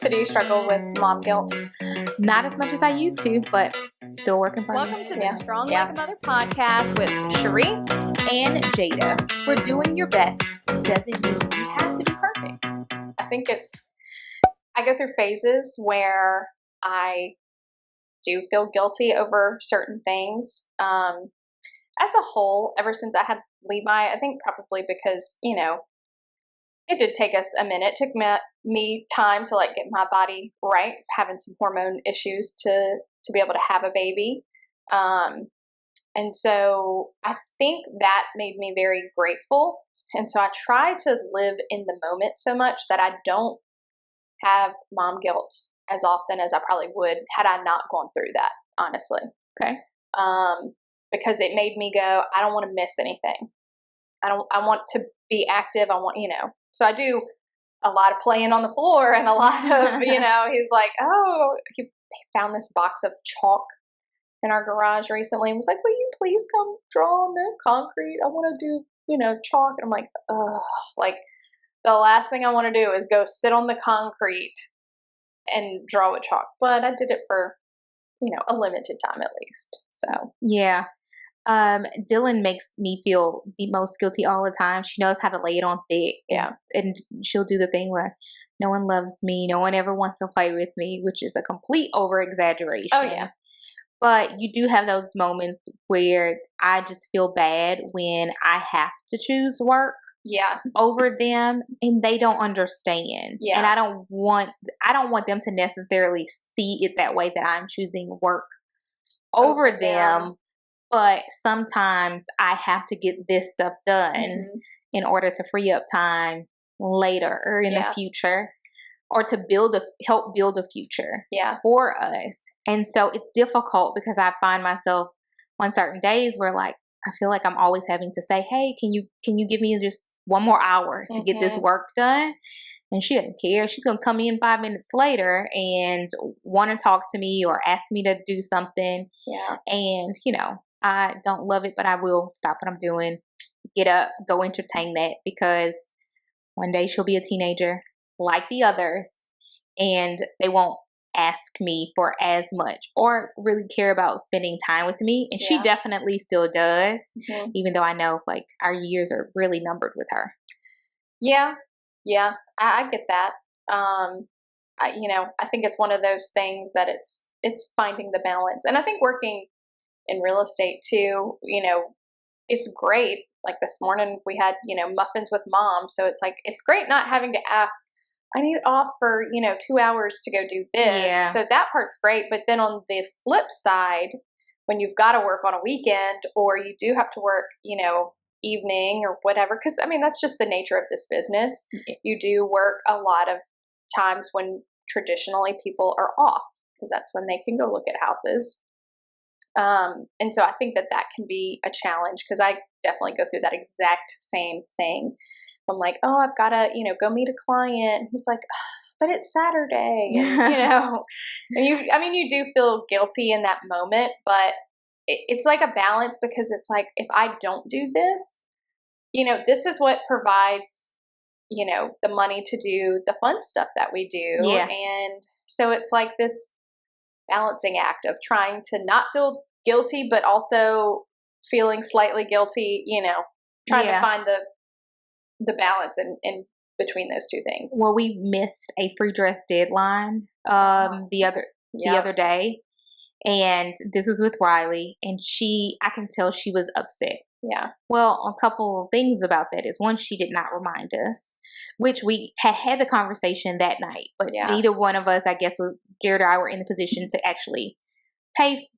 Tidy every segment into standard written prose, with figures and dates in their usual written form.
So do you struggle with mom guilt? Not as much as I used to, but still working progress. Welcome to the Strong Like a Mother podcast with Cherie and Jada. We're doing your best. Doesn't mean you have to be perfect. I think I go through phases where I do feel guilty over certain things. As a whole, ever since I had Levi, I think probably because, it did take us a minute. It took me time to get my body right, having some hormone issues to be able to have a baby. And so I think that made me very grateful. And so I try to live in the moment so much that I don't have mom guilt as often as I probably would had I not gone through that, honestly. Okay. Because it made me go, I don't want to miss anything. I want to be active. So I do a lot of playing on the floor and a lot of, he's like, oh, he found this box of chalk in our garage recently and was like, will you please come draw on the concrete? I want to do, chalk. And I'm like, oh, the last thing I want to do is go sit on the concrete and draw with chalk. But I did it for, a limited time at least. So, yeah. Dylan makes me feel the most guilty all the time. She knows how to lay it on thick. Yeah. And she'll do the thing where no one loves me. No one ever wants to play with me, which is a complete over exaggeration. Oh, yeah. But you do have those moments where I just feel bad when I have to choose work over them and they don't understand. Yeah. And I don't want them to necessarily see it that way, that I'm choosing work over them. But sometimes I have to get this stuff done in order to free up time later or in the future, or to help build a future for us. And so it's difficult because I find myself on certain days where I feel like I'm always having to say, hey, can you give me just one more hour to get this work done? And she doesn't care. She's going to come in 5 minutes later and want to talk to me or ask me to do something. Yeah. And, I don't love it, but I will stop what I'm doing, get up, go entertain that, because one day she'll be a teenager like the others and they won't ask me for as much or really care about spending time with me. And she definitely still does, even though I know our years are really numbered with her. Yeah. Yeah. I get that. I think it's one of those things that it's finding the balance. And I think working in real estate too, it's great. Like this morning we had, muffins with mom. So it's great not having to ask, I need off for, 2 hours to go do this. Yeah. So that part's great. But then on the flip side, when you've got to work on a weekend or you do have to work, evening or whatever, because that's just the nature of this business. You do work a lot of times when traditionally people are off, because that's when they can go look at houses. And so I think that can be a challenge, because I definitely go through that exact same thing. I'm like, oh, I've got to, go meet a client. And he's like, oh, but it's Saturday. And, and you do feel guilty in that moment, but it's like a balance, because it's like, if I don't do this, this is what provides, the money to do the fun stuff that we do. Yeah. And so it's like this balancing act of trying to not feel guilty, but also feeling slightly guilty, trying to find the balance in between those two things. Well, we missed a free dress deadline the other day, and this was with Riley, and I can tell she was upset. Yeah. Well, a couple of things about that is, one, she did not remind us, which we had the conversation that night, but neither one of us, I guess, Jared or I, were in the position to actually pay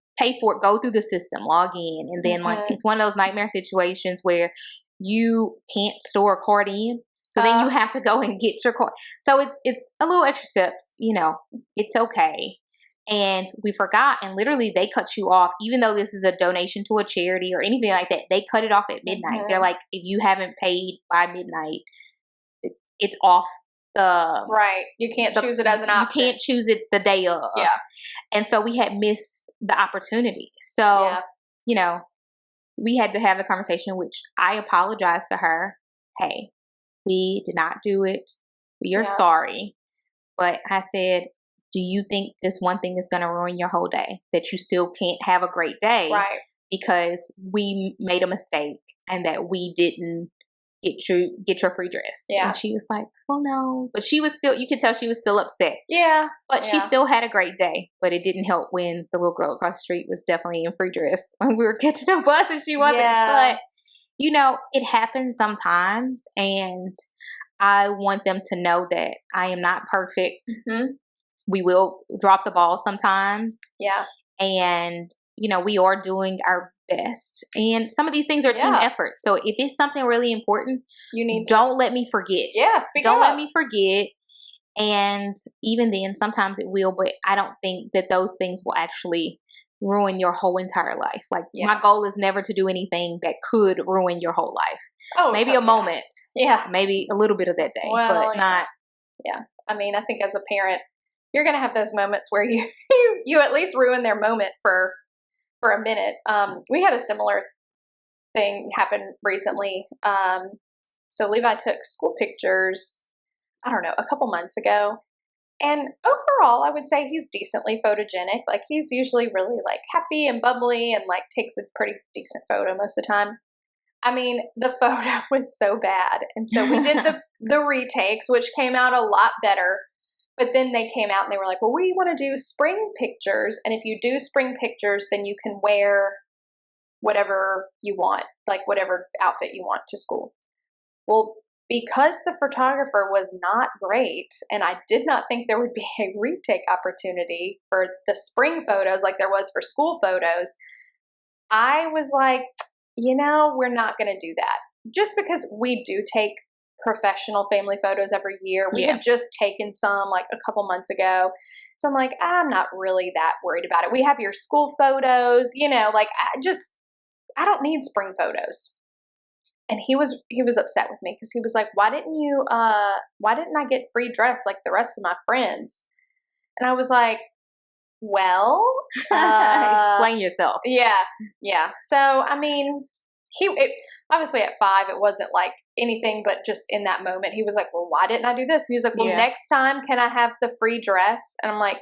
for it, go through the system, log in, and then it's one of those nightmare situations where you can't store a card in, so then you have to go and get your card. So it's a little extra steps, it's okay. And we forgot, and literally they cut you off, even though this is a donation to a charity or anything like that. They cut it off at midnight. They're like, if you haven't paid by midnight, it's off the... Right. You can't choose it as an option. You can't choose it the day of. Yeah. And so we had missed the opportunity. So, we had to have the conversation, which I apologized to her. Hey, we did not do it. We are sorry. But I said, do you think this one thing is going to ruin your whole day? That you still can't have a great day right. because we made a mistake and that we didn't get your free dress. Yeah. And she was like, oh no. But she was still, you could tell she was still upset. Yeah. But she still had a great day. But it didn't help when the little girl across the street was definitely in free dress when we were catching a bus and she wasn't. Yeah. But, it happens sometimes. And I want them to know that I am not perfect. Mm-hmm. We will drop the ball sometimes. Yeah. And, we are doing our best. And some of these things are team effort. So if it's something really important, don't let me forget. Yeah, don't let me forget. And even then, sometimes it will, but I don't think that those things will actually ruin your whole entire life. Like my goal is never to do anything that could ruin your whole life. Oh, maybe a moment. Yeah. Maybe a little bit of that day, but not. Yeah. I mean, I think as a parent, you're going to have those moments where you at least ruin their moment for a minute. We had a similar thing happen recently. So Levi took school pictures, I don't know, a couple months ago. And overall, I would say he's decently photogenic. Like he's usually really like happy and bubbly and like takes a pretty decent photo most of the time. I mean, the photo was so bad. And so we did the retakes, which came out a lot better. But then they came out and they were like, well, we want to do spring pictures. And if you do spring pictures, then you can wear whatever you want, like whatever outfit you want to school. Well, because the photographer was not great and I did not think there would be a retake opportunity for the spring photos like there was for school photos, I was like, we're not going to do that. Just because we do take professional family photos every year. We had just taken some like a couple months ago. So I'm like, I'm not really that worried about it. We have your school photos, like I don't need spring photos. And he was upset with me because he was like, why didn't I get free dress like the rest of my friends? And I was like, well, explain yourself. Yeah. Yeah. So, I mean, obviously at 5, it wasn't like anything, but just in that moment, he was like, well, why didn't I do this? And he's like, well, next time, can I have the free dress? And I'm like,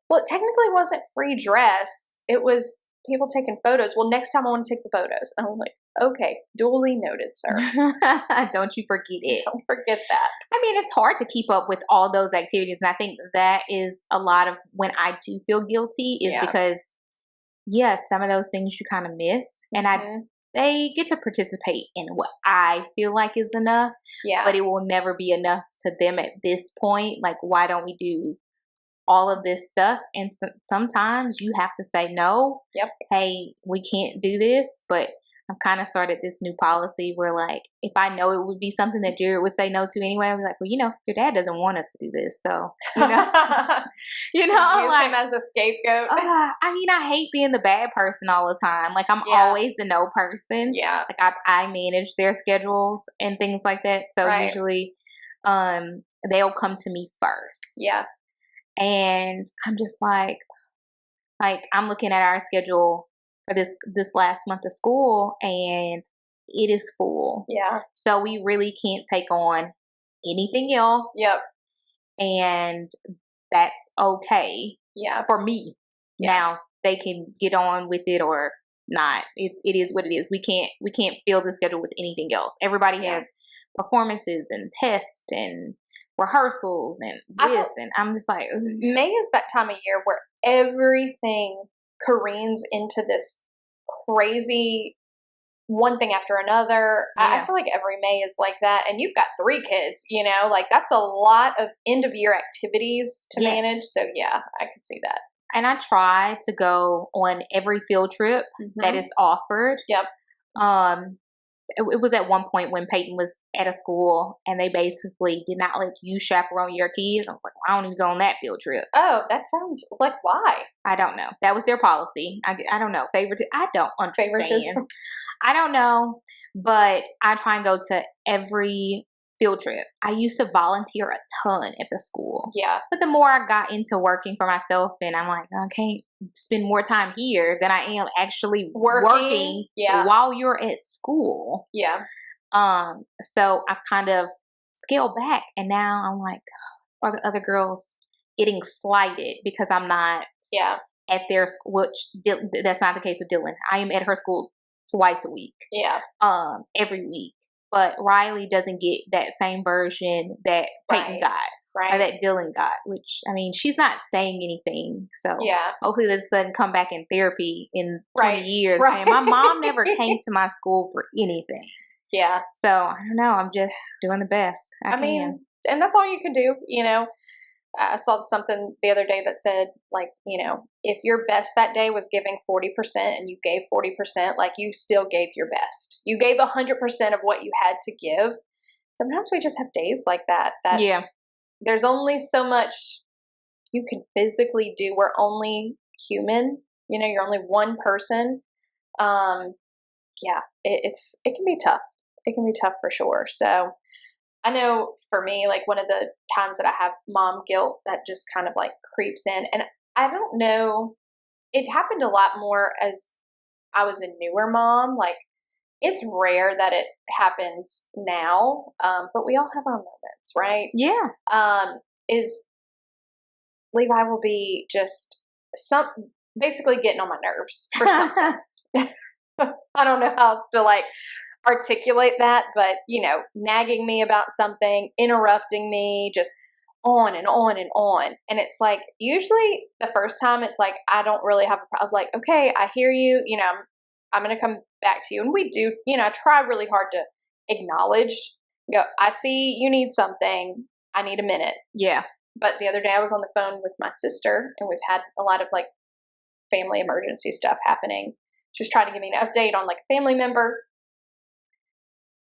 well, it technically wasn't free dress. It was people taking photos. Well, next time I want to take the photos. And I'm like, okay, duly noted, sir. Don't you forget it. Don't forget that. I mean, it's hard to keep up with all those activities. And I think that is a lot of when I do feel guilty is because, some of those things you kind of miss. And they get to participate in what I feel like is enough. Yeah. But it will never be enough to them at this point. Like, why don't we do all of this stuff? And sometimes you have to say no. Yep. Hey, we can't do this. But I've kind of started this new policy where, like, if I know it would be something that Jared would say no to anyway, I'd be like, well, your dad doesn't want us to do this. So, use like, him as a scapegoat. I mean, I hate being the bad person all the time. Like, I'm always the no person. Yeah. Like, I manage their schedules and things like that. So usually they'll come to me first. Yeah. And I'm just like I'm looking at our schedule for this last month of school and it is full. Yeah. So we really can't take on anything else. Yep. And that's okay. Yeah. For me. Yeah. Now they can get on with it or not. It is what it is. We can't fill the schedule with anything else. Everybody has performances and tests and rehearsals and this, and I'm just like, ugh. May is that time of year where everything careens into this crazy one thing after another. I feel like every May is like that, and you've got 3 kids, like that's a lot of end of year activities to manage. So yeah, I could see that. And I try to go on every field trip that is offered. Yep. It was at one point when Peyton was at a school and they basically did not let you chaperone your kids. I was like, well, I don't even go on that field trip. Oh, that sounds like why? I don't know. That was their policy. I don't know. I don't understand. Favoritism. I don't know, but I try and go to every field trip. I used to volunteer a ton at the school. Yeah. But the more I got into working for myself, and I'm like, I can't spend more time here than I am actually working while you're at school. Yeah. So I've kind of scaled back, and now I'm like, are the other girls getting slighted because I'm not at their school, which that's not the case with Dylan. I am at her school twice a week. Yeah. Every week. But Riley doesn't get that same version that Peyton got. Right. Or that Dylan got, which, I mean, she's not saying anything. So hopefully this doesn't come back in therapy in 20 years. Right. My mom never came to my school for anything. Yeah. So I don't know. I'm just doing the best I can. Mean, and that's all you can do. You know, I saw something the other day that said, like, you know, if your best that day was giving 40% and you gave 40%, like, you still gave your best. You gave 100% of what you had to give. Sometimes we just have days like that. There's only so much you can physically do. We're only human. You know, you're only one person. It can be tough. It can be tough for sure. So I know for me, like, one of the times that I have mom guilt that just kind of like creeps in, and I don't know, it happened a lot more as I was a newer mom. Like, it's rare that it happens now, but we all have our moments, right? Yeah. Is Levi will be just basically getting on my nerves for something. I don't know how else to like articulate that, but, you know, nagging me about something, interrupting me, just on and on and on. And it's like, usually the first time it's like, I don't really have a problem. Like, okay, I hear you, you know, I'm going to come back to you. And we do, you know, I try really hard to acknowledge, go, I see you need something. I need a minute. Yeah. But the other day I was on the phone with my sister, and we've had a lot of like family emergency stuff happening. She was trying to give me an update on like a family member.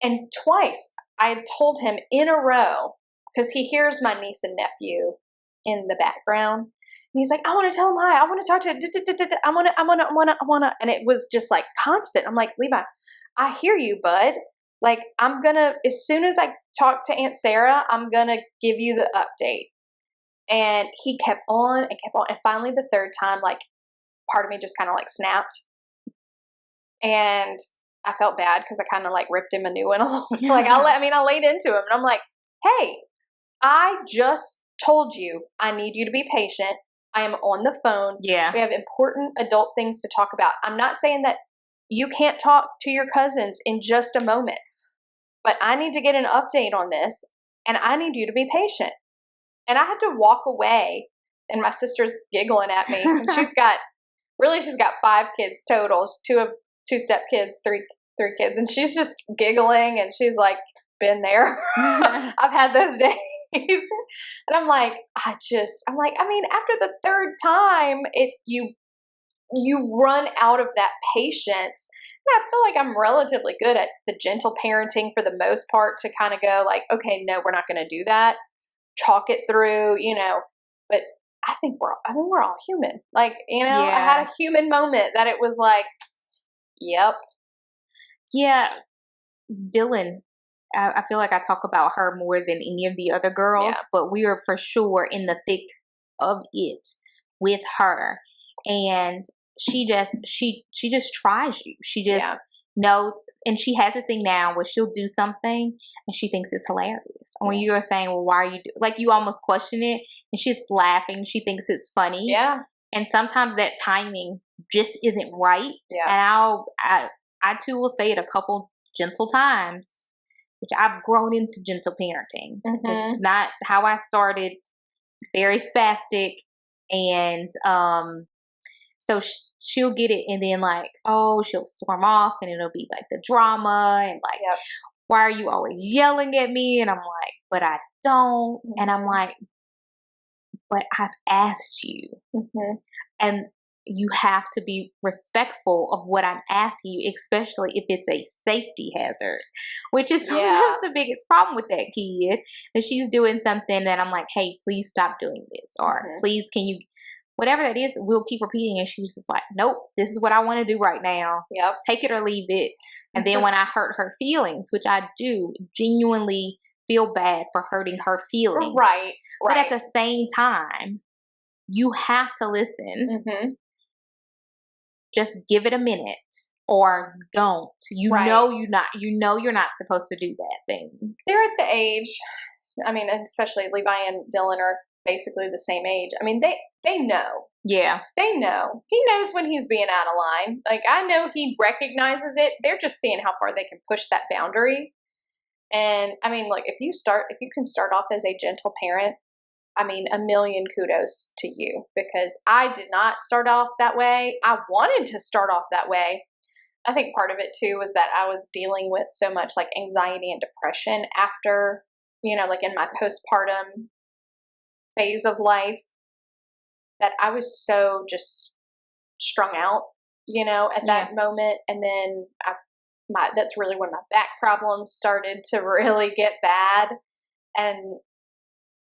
And twice I had told him in a row, because he hears my niece and nephew in the background. And he's like, I want to tell him hi. I want to talk to him. I want to. And it was just like constant. I'm like, Levi, I hear you, bud. Like, I'm going to, as soon as I talk to Aunt Sarah, I'm going to give you the update. And he kept on and kept on. And finally, the third time, like, part of me just kind of like snapped. And I felt bad because I kind of like ripped him a new one along. Like, I laid into him, and I'm like, hey, I just told you I need you to be patient. I am on the phone. Yeah. We have important adult things to talk about. I'm not saying that you can't talk to your cousins in just a moment, but I need to get an update on this, and I need you to be patient. And I had to walk away, and my sister's giggling at me. And she's got 5 kids total. Two step kids, three kids, and she's just giggling, and she's like, been there. I've had those days. And I'm like, after the third time, you run out of that patience. And I feel like I'm relatively good at the gentle parenting for the most part, to kind of go like, okay, no, we're not going to do that. Talk it through, you know. But I think we're all human. Like, you know, I had a human moment that it was like, yep. Yeah. Dylan, I feel like I talk about her more than any of the other girls, but we are for sure in the thick of it with her. And she just tries you. She just knows, and she has this thing now where she'll do something and she thinks it's hilarious. And when you're saying, well, why are you like, you almost question it, and she's laughing. She thinks it's funny. Yeah. And sometimes that timing just isn't right. Yeah. And I too will say it a couple gentle times, which I've grown into gentle parenting. Mm-hmm. It's not how I started, very spastic. And so she'll get it, and then like, oh, she'll storm off, and it'll be like the drama, and like, why are you always yelling at me? And I'm like, but I don't. Mm-hmm. And I'm like, but I've asked you. Mm-hmm. And you have to be respectful of what I'm asking you, especially if it's a safety hazard, which is sometimes the biggest problem with that kid. That she's doing something that I'm like, hey, please stop doing this, or please, can you, whatever that is, we'll keep repeating. And she's just like, nope, this is what I want to do right now. Yep. Take it or leave it. And then when I hurt her feelings, which I do genuinely feel bad for hurting her feelings. Right. But at the same time, you have to listen. Mm-hmm. Just give it a minute, or don't. You know you're not supposed to do that thing. They're at the age, I mean, especially Levi and Dylan are basically the same age. I mean, they know. Yeah. They know. He knows when he's being out of line. Like, I know he recognizes it. They're just seeing how far they can push that boundary. And I mean, like, if you can start off as a gentle parent, I mean, a million kudos to you, because I did not start off that way. I wanted to start off that way. I think part of it too was that I was dealing with so much like anxiety and depression after, like in my postpartum phase of life, that I was so just strung out, at that moment. And then that's really when my back problems started to really get bad. And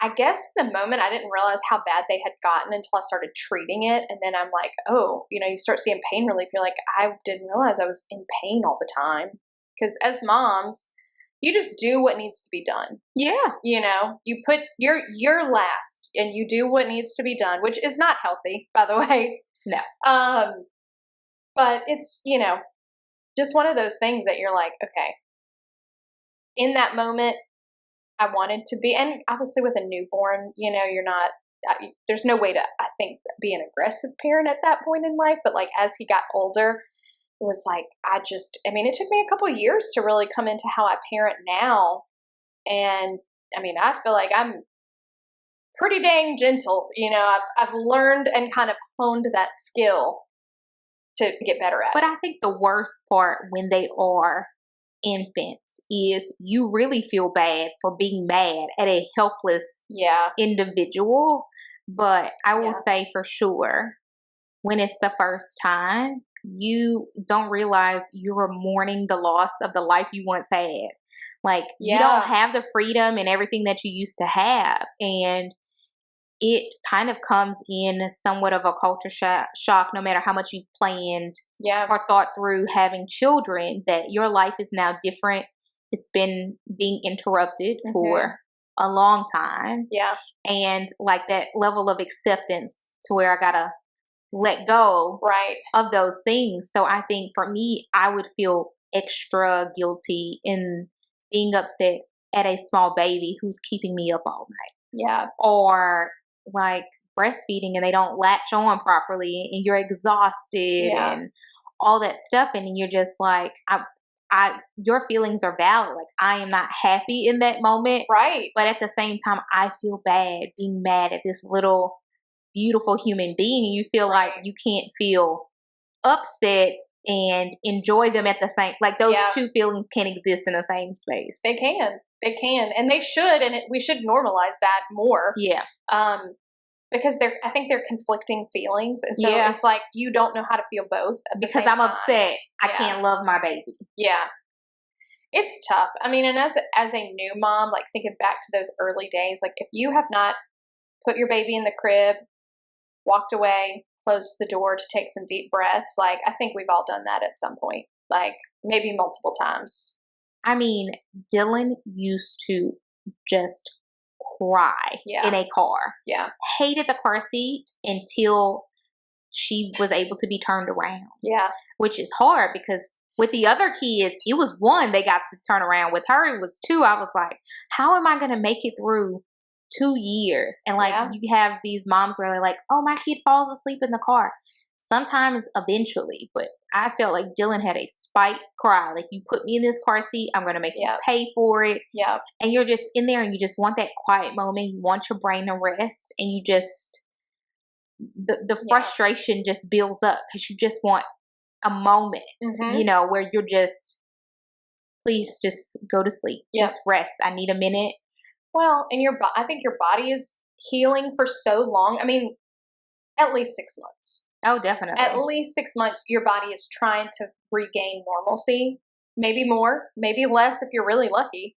I guess in the moment I didn't realize how bad they had gotten until I started treating it. And then I'm like, oh, you start seeing pain relief. You're like, I didn't realize I was in pain all the time. Because as moms, you just do what needs to be done. Yeah. You put your last and you do what needs to be done, which is not healthy, by the way. No. But it's, just one of those things that you're like, okay, in that moment, I wanted to be, and obviously with a newborn, you're not, there's no way to, I think, be an aggressive parent at that point in life. But like, as he got older, it was like, it took me a couple of years to really come into how I parent now. And I mean, I feel like I'm pretty dang gentle. I've learned and kind of honed that skill to get better at it. But I think the worst part when they are infants is you really feel bad for being mad at a helpless individual. But I will say for sure, when it's the first time, you don't realize you are mourning the loss of the life you once had. Like, you don't have the freedom and everything that you used to have. And it kind of comes in somewhat of a culture shock, no matter how much you've planned or thought through having children, that your life is now different. It's been being interrupted for a long time. Yeah. And like that level of acceptance to where I gotta let go of those things. So I think for me, I would feel extra guilty in being upset at a small baby who's keeping me up all night. Yeah. Or like breastfeeding and they don't latch on properly and you're exhausted and all that stuff. And you're just like, your feelings are valid. Like, I am not happy in that moment. Right. But at the same time, I feel bad being mad at this little beautiful human being. You feel like you can't feel upset and enjoy them at the same, like those two feelings can exist in the same space. They can, and they should, and we should normalize that more. Yeah. Because I think they're conflicting feelings, and so it's like you don't know how to feel both at the same time. Because I'm upset, I can't love my baby. Yeah, it's tough. I mean, and as a new mom, like thinking back to those early days, like if you have not put your baby in the crib, walked away, closed the door to take some deep breaths, like I think we've all done that at some point, like maybe multiple times. I mean, Dylan used to just cry in a car. Yeah. Hated the car seat until she was able to be turned around. Yeah. Which is hard because with the other kids, it was one they got to turn around. With her, it was two. I was like, how am I going to make it through 2 years? And like you have these moms where they're like, oh, my kid falls asleep in the car. Sometimes eventually, but I felt like Dylan had a spite cry. Like, you put me in this car seat, I'm going to make you pay for it. Yeah. And you're just in there and you just want that quiet moment. You want your brain to rest, and you just, the frustration just builds up because you just want a moment, where you're just, please just go to sleep. Just rest. I need a minute. Well, and I think your body is healing for so long. I mean, at least 6 months. Oh, definitely. At least 6 months, your body is trying to regain normalcy. Maybe more, maybe less if you're really lucky.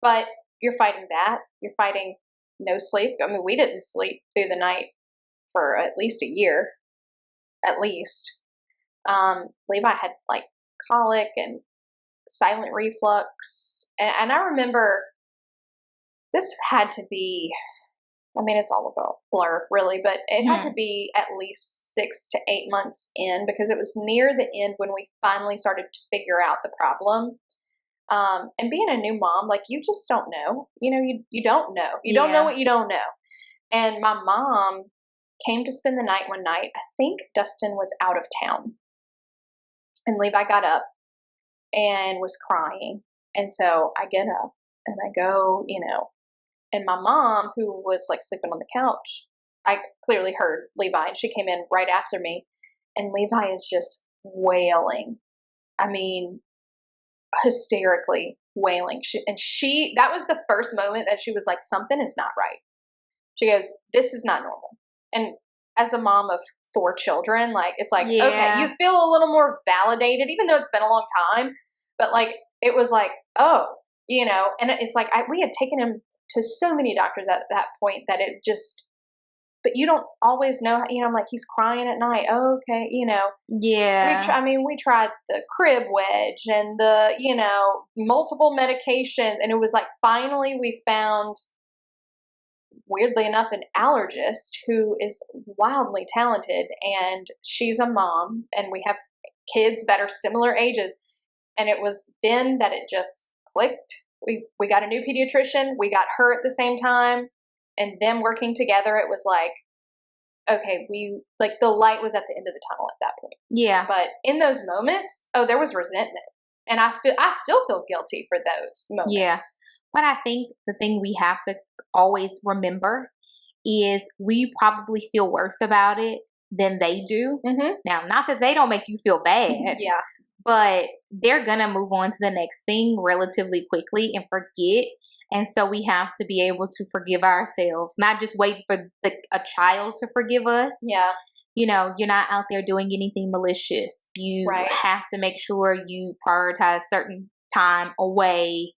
But you're fighting that. You're fighting no sleep. I mean, we didn't sleep through the night for at least a year. At least. Levi had like colic and silent reflux. And I remember this had to be, I mean, it's all a blur, really, but it had to be at least 6 to 8 months in, because it was near the end when we finally started to figure out the problem. And being a new mom, like, you just don't know. You don't know. You don't know what you don't know. And my mom came to spend the night one night. I think Dustin was out of town. And Levi got up and was crying. And so I get up and I go, and my mom, who was like sleeping on the couch, I clearly heard Levi, and she came in right after me. And Levi is just wailing. I mean, hysterically wailing. That was the first moment that she was like, something is not right. She goes, this is not normal. And as a mom of 4 children, like, it's like, okay, you feel a little more validated, even though it's been a long time. But like, it was like, oh, and it's like, we had taken him to so many doctors at that point that it just, but you don't always know, I'm like, he's crying at night. Oh, okay. Yeah. We tried the crib wedge and the, multiple medications. And it was like, finally we found, weirdly enough, an allergist who is wildly talented, and she's a mom, and we have kids that are similar ages. And it was then that it just clicked. We got a new pediatrician. We got her at the same time. And them working together, it was like, okay, the light was at the end of the tunnel at that point. Yeah. But in those moments, there was resentment. And I still feel guilty for those moments. Yeah. But I think the thing we have to always remember is we probably feel worse about it than they do. Mm-hmm. Now, not that they don't make you feel bad. Yeah. But they're going to move on to the next thing relatively quickly and forget. And so we have to be able to forgive ourselves, not just wait for a child to forgive us. Yeah. You're not out there doing anything malicious. You have to make sure you prioritize certain time away,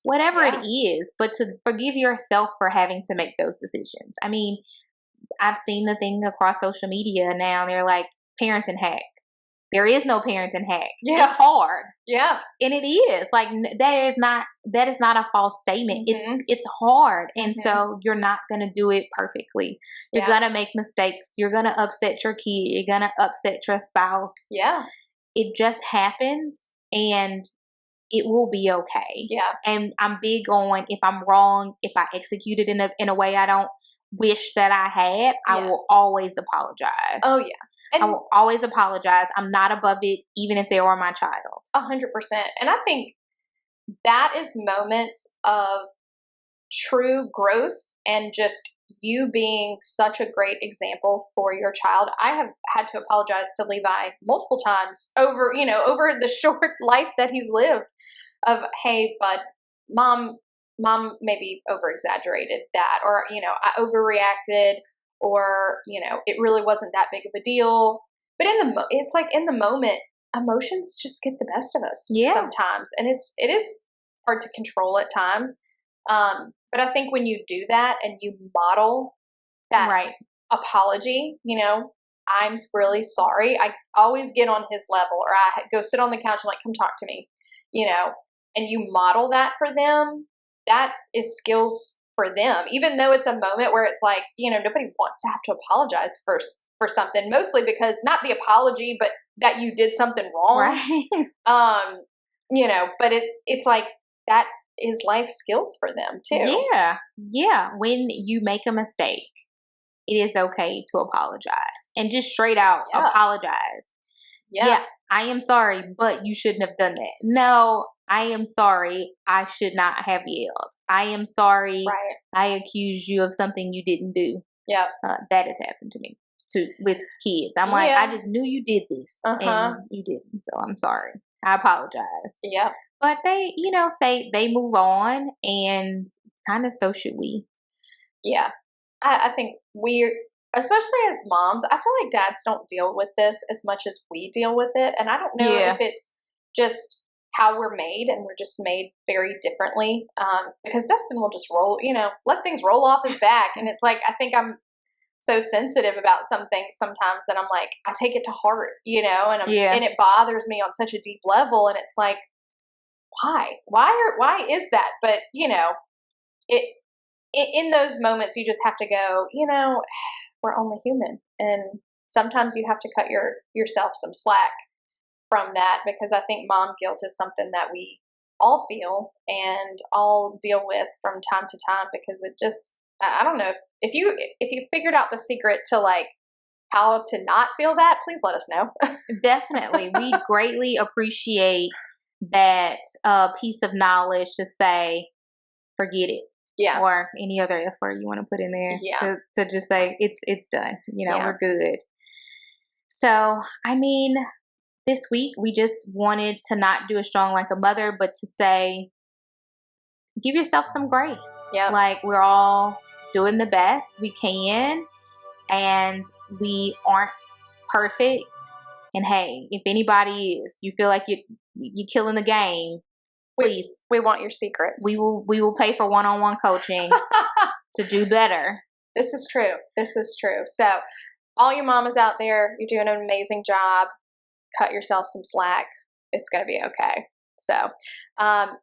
whatever it is, but to forgive yourself for having to make those decisions. I mean, I've seen the thing across social media now. They're like, parenting hack. There is no parenting hack. Yeah. It's hard. Yeah. And it is. Like, that is not a false statement. Mm-hmm. It's hard. And Mm-hmm. so you're not going to do it perfectly. You're going to make mistakes. You're going to upset your kid. You're going to upset your spouse. Yeah. It just happens, and it will be okay. Yeah. And I'm big on, if I'm wrong, if I executed in a way I don't wish that I had, I will always apologize. Oh, yeah. And I will always apologize. I'm not above it, even if they are my child. 100%. And I think that is moments of true growth and just you being such a great example for your child. I have had to apologize to Levi multiple times over the short life that he's lived of, hey, bud, mom maybe over-exaggerated that, or, I overreacted, or, it really wasn't that big of a deal. But it's like in the moment, emotions just get the best of us sometimes. And it is hard to control at times. But I think when you do that and you model that apology, I'm really sorry. I always get on his level, or I go sit on the couch and like, come talk to me, and you model that for them. That is skills for them, even though it's a moment where it's like, nobody wants to have to apologize for something, mostly because not the apology, but that you did something wrong. Right. But it's like that is life skills for them too. Yeah. Yeah. When you make a mistake, it is okay to apologize, and just straight out apologize. Yeah. I am sorry, but you shouldn't have done that. No, I am sorry. I should not have yelled. I am sorry. Right. I accused you of something you didn't do. Yeah. That has happened to me with kids. I'm like, I just knew you did this and you didn't. So I'm sorry. I apologize. Yeah. But they move on, and kind of so should we. Yeah. I think especially as moms, I feel like dads don't deal with this as much as we deal with it. And I don't know if it's just how we're made, and we're just made very differently. Because Dustin will just let things roll off his back. And it's like, I think I'm so sensitive about some things sometimes that I'm like, I take it to heart, and and it bothers me on such a deep level. And it's like, why is that? But, in those moments, you just have to go, we're only human. And sometimes you have to cut yourself some slack from that, because I think mom guilt is something that we all feel and all deal with from time to time, because I don't know if you figured out the secret to like how to not feel that, please let us know. Definitely. We greatly appreciate that piece of knowledge to say, forget it. Yeah. Or any other F word you want to put in there. Yeah. To just say, it's done. We're good. So, I mean, this week we just wanted to not do a strong like a mother, but to say, give yourself some grace. Yeah. Like, we're all doing the best we can, and we aren't perfect. And hey, if anybody is, you feel like you're killing the game, please. We want your secrets. We will pay for one-on-one coaching to do better. This is true. So, all you mamas out there, you're doing an amazing job. Cut yourself some slack. It's going to be okay. So,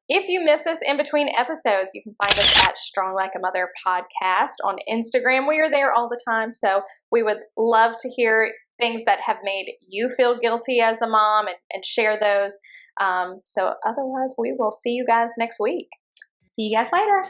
if you miss us in between episodes, you can find us at Strong Like a Mother Podcast on Instagram. We are there all the time. So, we would love to hear things that have made you feel guilty as a mom and share those. So, otherwise, we will see you guys next week. See you guys later.